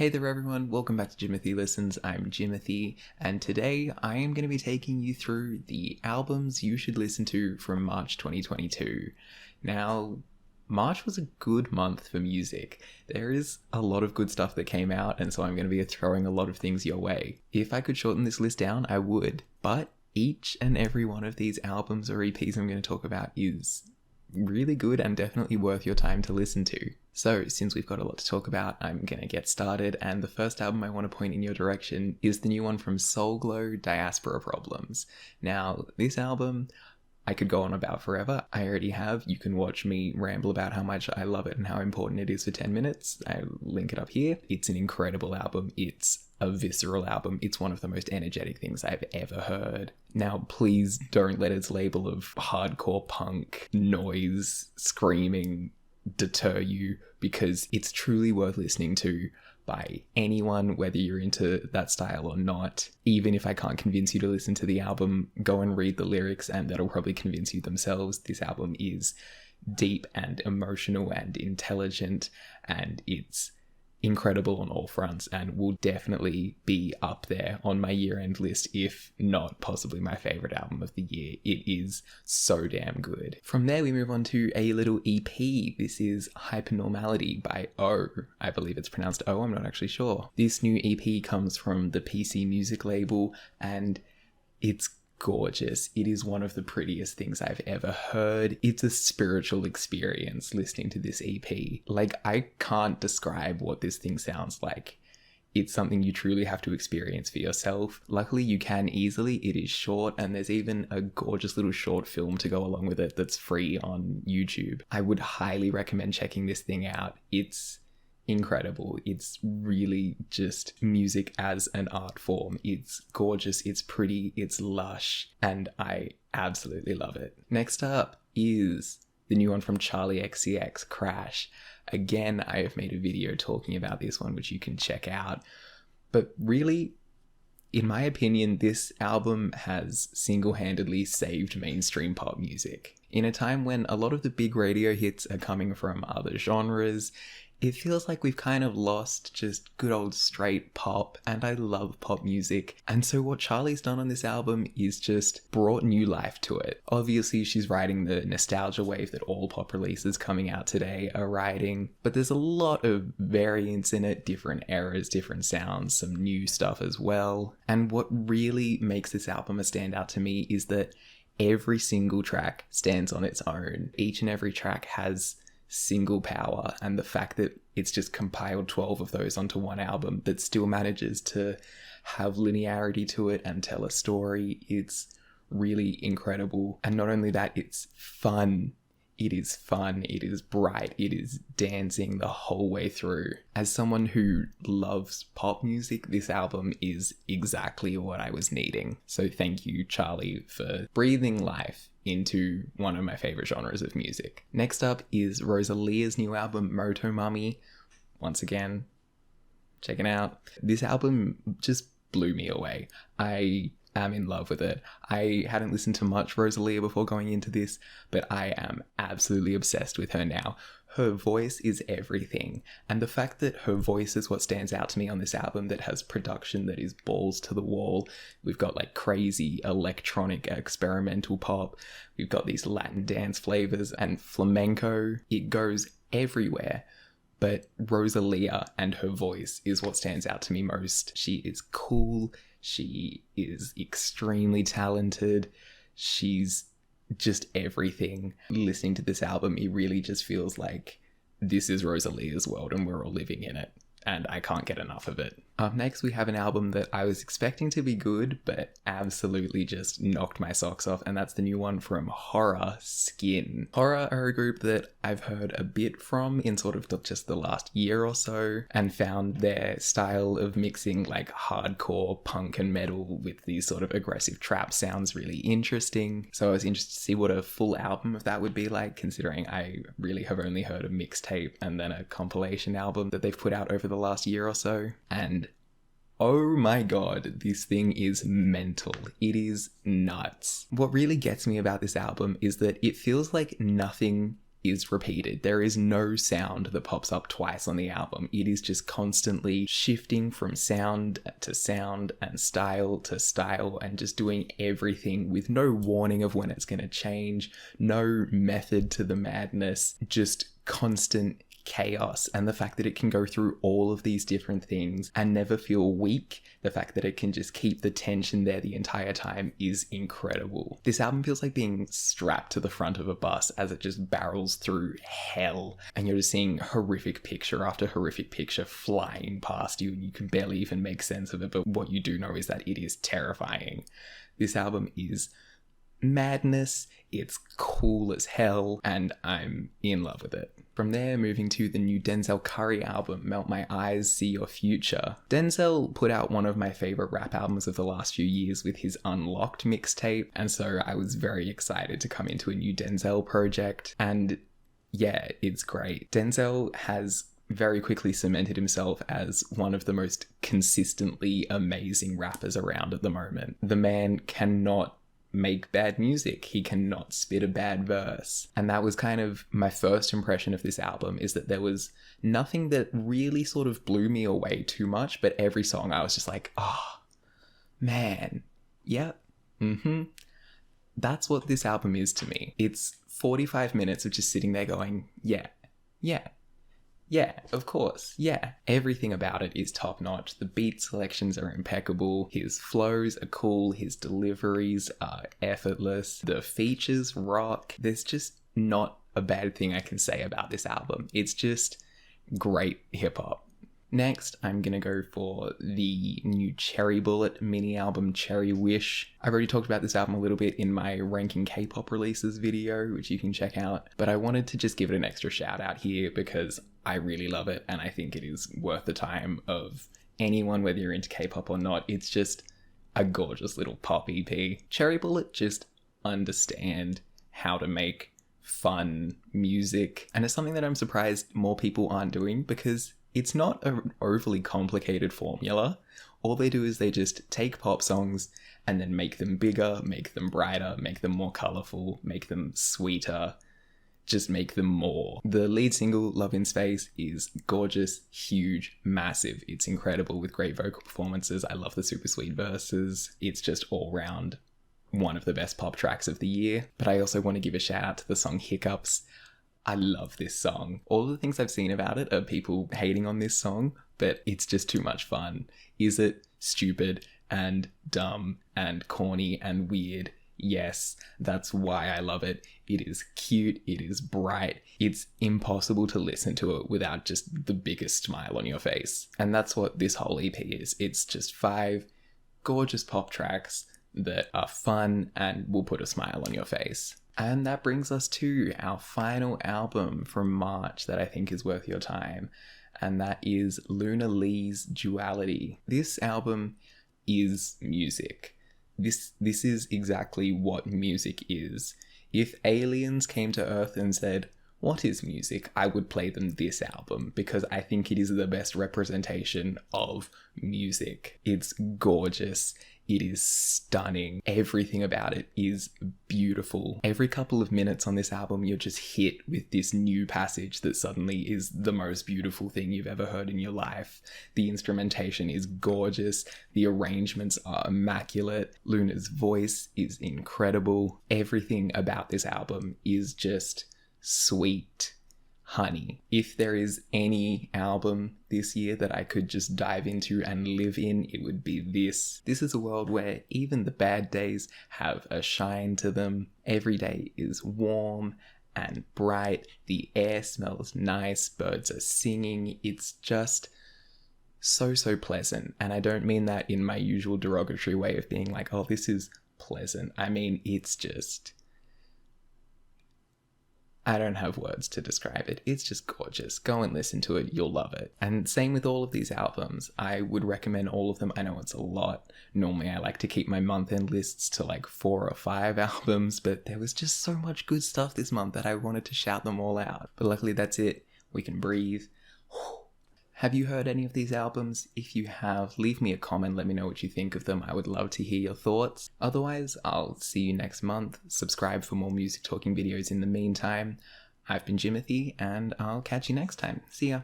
Hey there everyone, welcome back to Jimothy Listens. I'm Jimothy, and today I am going to be taking you through the albums you should listen to from March 2022. Now, March was a good month for music. There is a lot of good stuff that came out, and so I'm going to be throwing a lot of things your way. If I could shorten this list down, I would, but each and every one of these albums or EPs I'm going to talk about is really good and definitely worth your time to listen to. So, since we've got a lot to talk about, I'm gonna get started, and the first album I want to point in your direction is the new one from Soulglow, Diaspora Problems. Now, this album, I could go on about forever. I already have. You can watch me ramble about how much I love it and how important it is for 10 minutes. I link it up here. It's an incredible album. It's a visceral album. It's one of the most energetic things I've ever heard. Now, please don't let its label of hardcore punk, noise, screaming deter you, because it's truly worth listening to by anyone, whether you're into that style or not. Even if I can't convince you to listen to the album, go and read the lyrics and that'll probably convince you themselves. This album is deep and emotional and intelligent, and it's incredible on all fronts and will definitely be up there on my year-end list, if not possibly my favourite album of the year. It is so damn good. From there we move on to a little EP. This is Hypernormality by O. I believe it's pronounced O, I'm not actually sure. This new EP comes from the PC Music label and it's gorgeous. It is one of the prettiest things I've ever heard. It's a spiritual experience listening to this EP. Like, I can't describe what this thing sounds like. It's something you truly have to experience for yourself. Luckily, you can easily. It is short, and there's even a gorgeous little short film to go along with it that's free on YouTube. I would highly recommend checking this thing out. It's incredible. It's really just music as an art form. It's gorgeous, it's pretty, it's lush, and I absolutely love it. Next up is the new one from Charli XCX, Crash. Again, I have made a video talking about this one, which you can check out. But really, in my opinion, this album has single-handedly saved mainstream pop music. In a time when a lot of the big radio hits are coming from other genres, it feels like we've kind of lost just good old straight pop, and I love pop music. And so what Charli's done on this album is just brought new life to it. Obviously, she's riding the nostalgia wave that all pop releases coming out today are riding, but there's a lot of variance in it, different eras, different sounds, some new stuff as well. And what really makes this album a standout to me is that every single track stands on its own. Each and every track has single power, and the fact that it's just compiled 12 of those onto one album that still manages to have linearity to it and tell a story, it's really incredible. And not only that, it's fun. It is fun, it is bright, it is dancing the whole way through. As someone who loves pop music, this album is exactly what I was needing. So thank you, Charli, for breathing life into one of my favorite genres of music. Next up is ROSALÍA's new album, MOTOMAMI. Once again, check it out. This album just blew me away. I am in love with it. I hadn't listened to much ROSALÍA before going into this, but I am absolutely obsessed with her now. Her voice is everything, and the fact that her voice is what stands out to me on this album, that has production that is balls to the wall. We've got like crazy electronic experimental pop, we've got these Latin dance flavors and flamenco. It goes everywhere. But ROSALÍA and her voice is what stands out to me most. She is cool, she is extremely talented, she's just everything. Listening to this album, it really just feels like this is ROSALÍA's world and we're all living in it, and I can't get enough of it. Up next, we have an album that I was expecting to be good, but absolutely just knocked my socks off, and that's the new one from Horror, Skin. Horror are a group that I've heard a bit from in sort of just the last year or so, and found their style of mixing like hardcore punk and metal with these sort of aggressive trap sounds really interesting. So I was interested to see what a full album of that would be like, considering I really have only heard a mixtape and then a compilation album that they've put out over the last year or so. And oh my god, this thing is mental. It is nuts. What really gets me about this album is that it feels like nothing is repeated. There is no sound that pops up twice on the album. It is just constantly shifting from sound to sound and style to style and just doing everything with no warning of when it's going to change, no method to the madness, just constant chaos. And the fact that it can go through all of these different things and never feel weak, the fact that it can just keep the tension there the entire time is incredible. This album feels like being strapped to the front of a bus as it just barrels through hell, and you're just seeing horrific picture after horrific picture flying past you, and you can barely even make sense of it, but what you do know is that it is terrifying. This album is madness, it's cool as hell, and I'm in love with it. From there, moving to the new Denzel Curry album, Melt My Eyes, See Your Future. Denzel put out one of my favourite rap albums of the last few years with his Unlocked mixtape, and so I was very excited to come into a new Denzel project, and yeah, it's great. Denzel has very quickly cemented himself as one of the most consistently amazing rappers around at the moment. The man cannot make bad music. He cannot spit a bad verse. And that was kind of my first impression of this album, is that there was nothing that really sort of blew me away too much, but every song I was just like, oh, man, yep, that's what this album is to me. It's 45 minutes of just sitting there going, yeah, of course, yeah. Everything about it is top notch. The beat selections are impeccable. His flows are cool. His deliveries are effortless. The features rock. There's just not a bad thing I can say about this album. It's just great hip hop. Next, I'm gonna go for the new Cherry Bullet mini album, Cherry Wish. I've already talked about this album a little bit in my ranking K-pop releases video, which you can check out, but I wanted to just give it an extra shout out here because I really love it and I think it is worth the time of anyone, whether you're into K-pop or not. It's just a gorgeous little pop EP. Cherry Bullet just understand how to make fun music, and it's something that I'm surprised more people aren't doing, because it's not an overly complicated formula. All they do is they just take pop songs and then make them bigger, make them brighter, make them more colourful, make them sweeter, just make them more. The lead single, Love in Space, is gorgeous, huge, massive. It's incredible with great vocal performances. I love the super sweet verses. It's just all round one of the best pop tracks of the year. But I also want to give a shout out to the song Hiccups. I love this song. All the things I've seen about it are people hating on this song, but it's just too much fun. Is it stupid and dumb and corny and weird? Yes, that's why I love it. It is cute, it is bright, it's impossible to listen to it without just the biggest smile on your face. And that's what this whole EP is. It's just 5 gorgeous pop tracks that are fun and will put a smile on your face. And that brings us to our final album from March that I think is worth your time, and that is Luna Lee's Duality. This album is music. This is exactly what music is. If aliens came to Earth and said, "What is music?" I would play them this album, because I think it is the best representation of music. It's gorgeous. It is stunning. Everything about it is beautiful. Every couple of minutes on this album, you're just hit with this new passage that suddenly is the most beautiful thing you've ever heard in your life. The instrumentation is gorgeous. The arrangements are immaculate. Luna's voice is incredible. Everything about this album is just sweet honey. If there is any album this year that I could just dive into and live in, it would be this. This is a world where even the bad days have a shine to them. Every day is warm and bright. The air smells nice. Birds are singing. It's just so pleasant. And I don't mean that in my usual derogatory way of being like, oh, this is pleasant. I mean, it's just... I don't have words to describe it. It's just gorgeous. Go and listen to it. You'll love it. And same with all of these albums. I would recommend all of them. I know it's a lot. Normally I like to keep my month-end lists to like 4 or 5 albums, but there was just so much good stuff this month that I wanted to shout them all out. But luckily that's it. We can breathe. Have you heard any of these albums? If you have, leave me a comment, let me know what you think of them. I would love to hear your thoughts. Otherwise, I'll see you next month. Subscribe for more music talking videos in the meantime. I've been Jimothy, and I'll catch you next time. See ya.